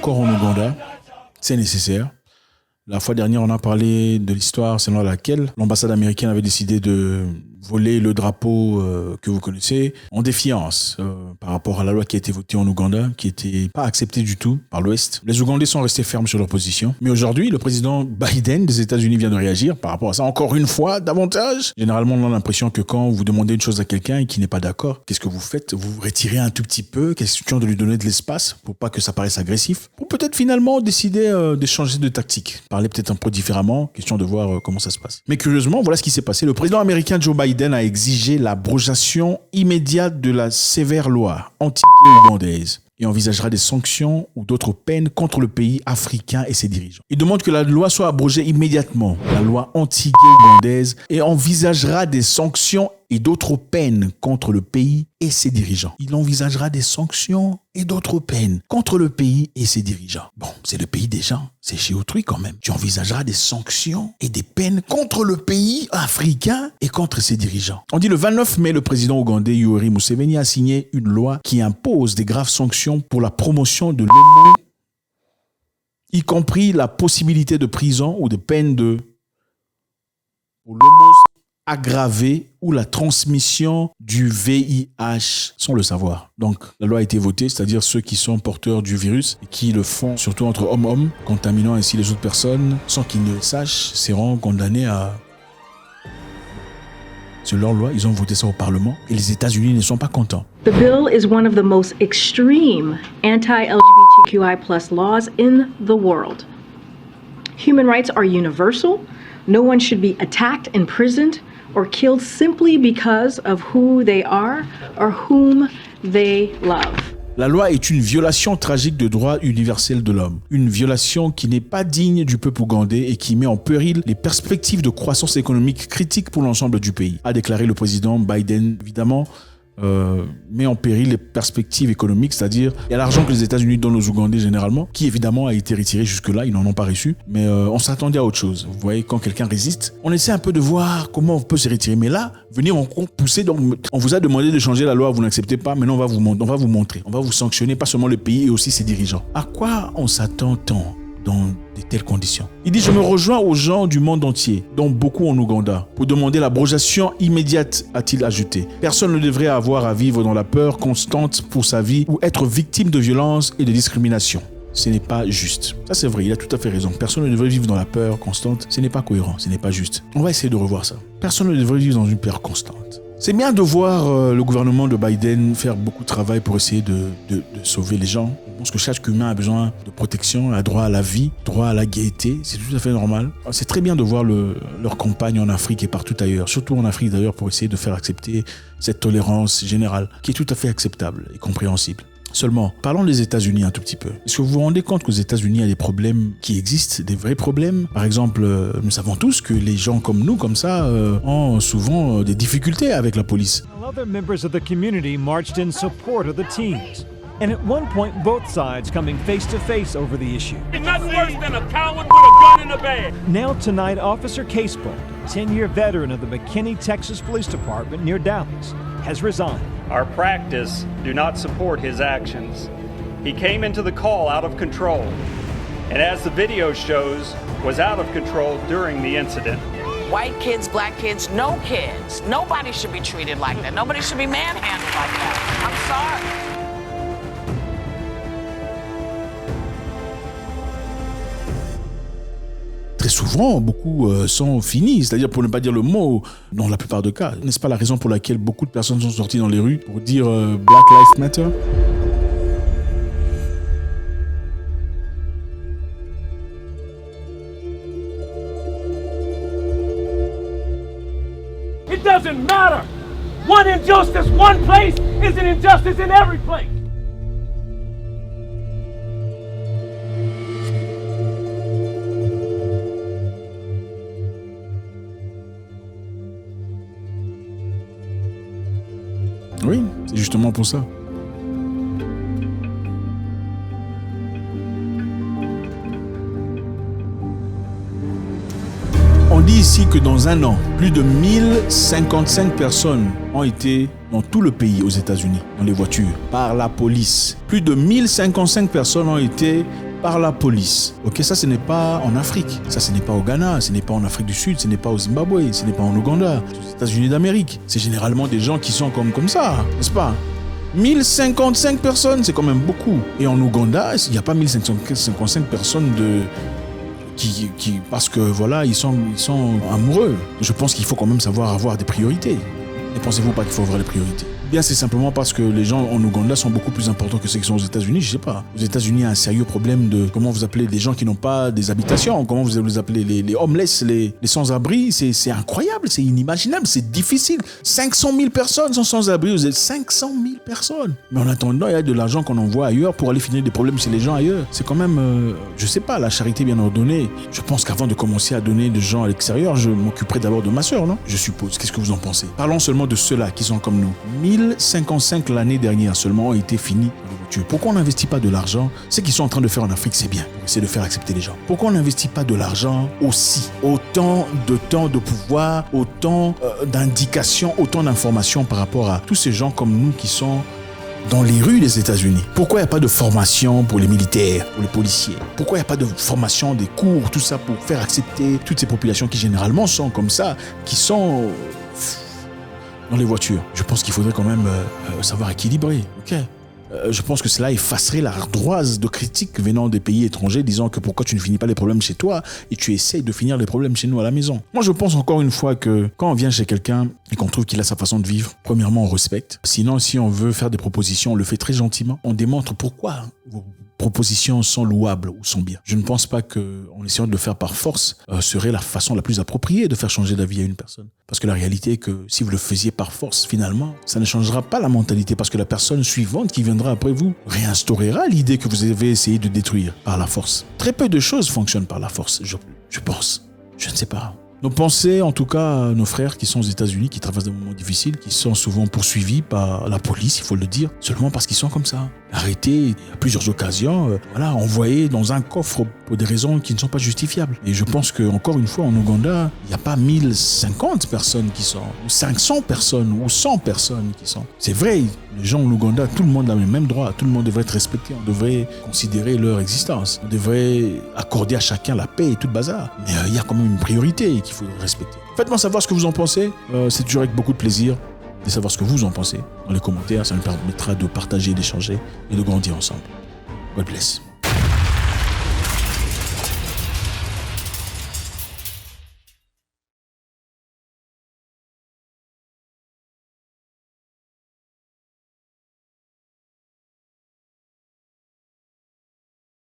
encore en Ouganda. C'est nécessaire. La fois dernière, on a parlé de l'histoire selon laquelle l'ambassade américaine avait décidé de voler le drapeau que vous connaissez en défiance par rapport à la loi qui a été votée en Ouganda, qui n'était pas acceptée du tout par l'Ouest. Les Ougandais sont restés fermes sur leur position. Mais aujourd'hui, le président Biden des États-Unis vient de réagir par rapport à ça encore une fois, davantage. Généralement, on a l'impression que quand vous demandez une chose à quelqu'un et qui n'est pas d'accord, qu'est-ce que vous faites? Vous vous retirez un tout petit peu, question de lui donner de l'espace pour pas que ça paraisse agressif, pour peut-être finalement décider de changer de tactique, parler peut-être un peu différemment, question de voir comment ça se passe. Mais curieusement, voilà ce qui s'est passé. Le président américain Joe Biden a exigé l'abrogation immédiate de la sévère loi anti-ougandaise et envisagera des sanctions ou d'autres peines contre le pays africain et ses dirigeants. Il demande que la loi soit abrogée immédiatement, la loi anti-ougandaise, et envisagera des sanctions et d'autres peines contre le pays et ses dirigeants. Il envisagera des sanctions et d'autres peines contre le pays et ses dirigeants. Bon, c'est le pays des gens, c'est chez autrui quand même. Tu envisageras des sanctions et des peines contre le pays africain et contre ses dirigeants. On dit le 29 mai, le président ougandais Yoweri Museveni a signé une loi qui impose des graves sanctions pour la promotion de l'homo, y compris la possibilité de prison ou de peine pour l'homo aggravée ou la transmission du VIH sans le savoir. Donc, la loi a été votée, c'est-à-dire ceux qui sont porteurs du virus et qui le font surtout entre hommes-hommes, contaminant ainsi les autres personnes sans qu'ils ne le sachent, seront condamnés à... C'est leur loi, ils ont voté ça au Parlement et les États-Unis ne sont pas contents. The bill is one of the most extreme anti-LGBTQI+ laws in the world. Human rights are universal. No one should be attacked, imprisoned, or killed simply because of who they are or whom they love. La loi est une violation tragique de droits universels de l'homme. Une violation qui n'est pas digne du peuple ougandais et qui met en péril les perspectives de croissance économique critiques pour l'ensemble du pays, a déclaré le président Biden. Évidemment, met en péril les perspectives économiques, c'est-à-dire il y a l'argent que les États-Unis donnent aux Ougandais généralement, qui évidemment a été retiré jusque-là, ils n'en ont pas reçu, mais on s'attendait à autre chose. Vous voyez, quand quelqu'un résiste, on essaie un peu de voir comment on peut se retirer, mais là, venir en pousser, donc on vous a demandé de changer la loi, vous n'acceptez pas, maintenant on va vous montrer, on va vous sanctionner, pas seulement le pays et aussi ses dirigeants. À quoi on s'attend tant dans de telles conditions? Il dit, je me rejoins aux gens du monde entier, dont beaucoup en Ouganda, pour demander l'abrogation immédiate, a-t-il ajouté. Personne ne devrait avoir à vivre dans la peur constante pour sa vie ou être victime de violences et de discrimination. Ce n'est pas juste. Ça, c'est vrai, il a tout à fait raison. Personne ne devrait vivre dans la peur constante. Ce n'est pas cohérent, ce n'est pas juste. On va essayer de revoir ça. Personne ne devrait vivre dans une peur constante. C'est bien de voir le gouvernement de Biden faire beaucoup de travail pour essayer de sauver les gens. Je pense que chaque humain a besoin de protection, a droit à la vie, droit à la gaieté. C'est tout à fait normal. C'est très bien de voir leur campagne en Afrique et partout ailleurs, surtout en Afrique d'ailleurs, pour essayer de faire accepter cette tolérance générale qui est tout à fait acceptable et compréhensible. Seulement, parlons des États-Unis un tout petit peu. Est-ce que vous vous rendez compte qu'aux États-Unis, il y a des problèmes qui existent, des vrais problèmes? Par exemple, nous savons tous que les gens comme nous, comme ça, ont souvent des difficultés avec la police. Other members of the community marched in support of the teens. And at one point, both sides coming face to face over the issue. Nothing worse than a coward with a gun in the bag. Now tonight, Officer Casebolt, a 10-year veteran of the McKinney, Texas Police Department near Dallas, has resigned. Our practice do not support his actions. He came into the call out of control, and as the video shows, was out of control during the incident. White kids, black kids, no kids. Nobody should be treated like that. Nobody should be manhandled like that. I'm sorry. Très souvent, beaucoup sont finis, c'est-à-dire pour ne pas dire le mot, dans la plupart des cas. N'est-ce pas la raison pour laquelle beaucoup de personnes sont sorties dans les rues pour dire Black Lives Matter? It doesn't matter. One injustice, one place is an injustice in every place. Oui, c'est justement pour ça. On dit ici que dans un an, plus de 1055 personnes ont été dans tout le pays aux États-Unis, dans les voitures, par la police. Plus de 1055 personnes ont été par la police. Ok, ça ce n'est pas en Afrique, ça ce n'est pas au Ghana, ce n'est pas en Afrique du Sud, ce n'est pas au Zimbabwe, ce n'est pas en Ouganda, c'est aux États-Unis d'Amérique. C'est généralement des gens qui sont comme ça, n'est-ce pas? 1055 personnes, c'est quand même beaucoup. Et en Ouganda, il n'y a pas 1055 personnes qui parce que voilà, ils sont amoureux. Je pense qu'il faut quand même savoir avoir des priorités. Ne pensez-vous pas qu'il faut avoir les priorités? Bien, c'est simplement parce que les gens en Ouganda sont beaucoup plus importants que ceux qui sont aux États-Unis, je sais pas. Aux États-Unis, il y a un sérieux problème de, comment vous appelez, des gens qui n'ont pas des habitations, comment vous les appelez, les homeless, les sans-abri, c'est incroyable, c'est inimaginable, c'est difficile. 500 000 personnes sont sans-abri, vous êtes 500 000 personnes. Mais en attendant, il y a de l'argent qu'on envoie ailleurs pour aller finir des problèmes chez les gens ailleurs. C'est quand même, je sais pas, la charité bien ordonnée. Je pense qu'avant de commencer à donner des gens à l'extérieur, je m'occuperai d'abord de ma sœur, non? Je suppose. Qu'est-ce que vous en pensez? Parlons seulement de ceux-là qui sont comme nous. 1055 l'année dernière seulement ont été finis dans les voitures. Pourquoi on n'investit pas de l'argent? Ce qu'ils sont en train de faire en Afrique, c'est bien, pour essayer de faire accepter les gens. Pourquoi on n'investit pas de l'argent aussi? Autant de temps, de pouvoir, autant d'indications, autant d'informations par rapport à tous ces gens comme nous qui sont dans les rues des États-Unis. Pourquoi il n'y a pas de formation pour les militaires, pour les policiers? Pourquoi il n'y a pas de formation, des cours, tout ça pour faire accepter toutes ces populations qui généralement sont comme ça, qui sont dans les voitures? Je pense qu'il faudrait quand même savoir équilibrer. Ok. Je pense que cela effacerait l'ardoise de critiques venant des pays étrangers disant que pourquoi tu ne finis pas les problèmes chez toi et tu essayes de finir les problèmes chez nous à la maison. Moi, je pense encore une fois que quand on vient chez quelqu'un et qu'on trouve qu'il a sa façon de vivre, premièrement, on respecte. Sinon, si on veut faire des propositions, on le fait très gentiment. On démontre pourquoi vos propositions sont louables ou sont bien. Je ne pense pas qu'en essayant de le faire par force serait la façon la plus appropriée de faire changer d'avis à une personne. Parce que la réalité est que si vous le faisiez par force, finalement, ça ne changera pas la mentalité parce que la personne suivante qui viendra après vous réinstaurera l'idée que vous avez essayé de détruire par la force. Très peu de choses fonctionnent par la force, je pense. Je ne sais pas. Nos pensées, en tout cas, nos frères qui sont aux États-Unis, qui traversent des moments difficiles, qui sont souvent poursuivis par la police, il faut le dire, seulement parce qu'ils sont comme ça. Arrêtés à plusieurs occasions, envoyés dans un coffre pour des raisons qui ne sont pas justifiables. Et je pense qu'encore une fois, en Ouganda, il n'y a pas 1050 personnes qui sont, ou 500 personnes, ou 100 personnes qui sont. C'est vrai, les gens en Ouganda, tout le monde a les mêmes droits, tout le monde devrait être respecté, on devrait considérer leur existence, on devrait accorder à chacun la paix et tout le bazar. Mais il y a quand même une priorité qu'il faut respecter. Faites-moi savoir ce que vous en pensez, c'est toujours avec beaucoup de plaisir de savoir ce que vous en pensez dans les commentaires, ça nous permettra de partager, d'échanger et de grandir ensemble. God bless.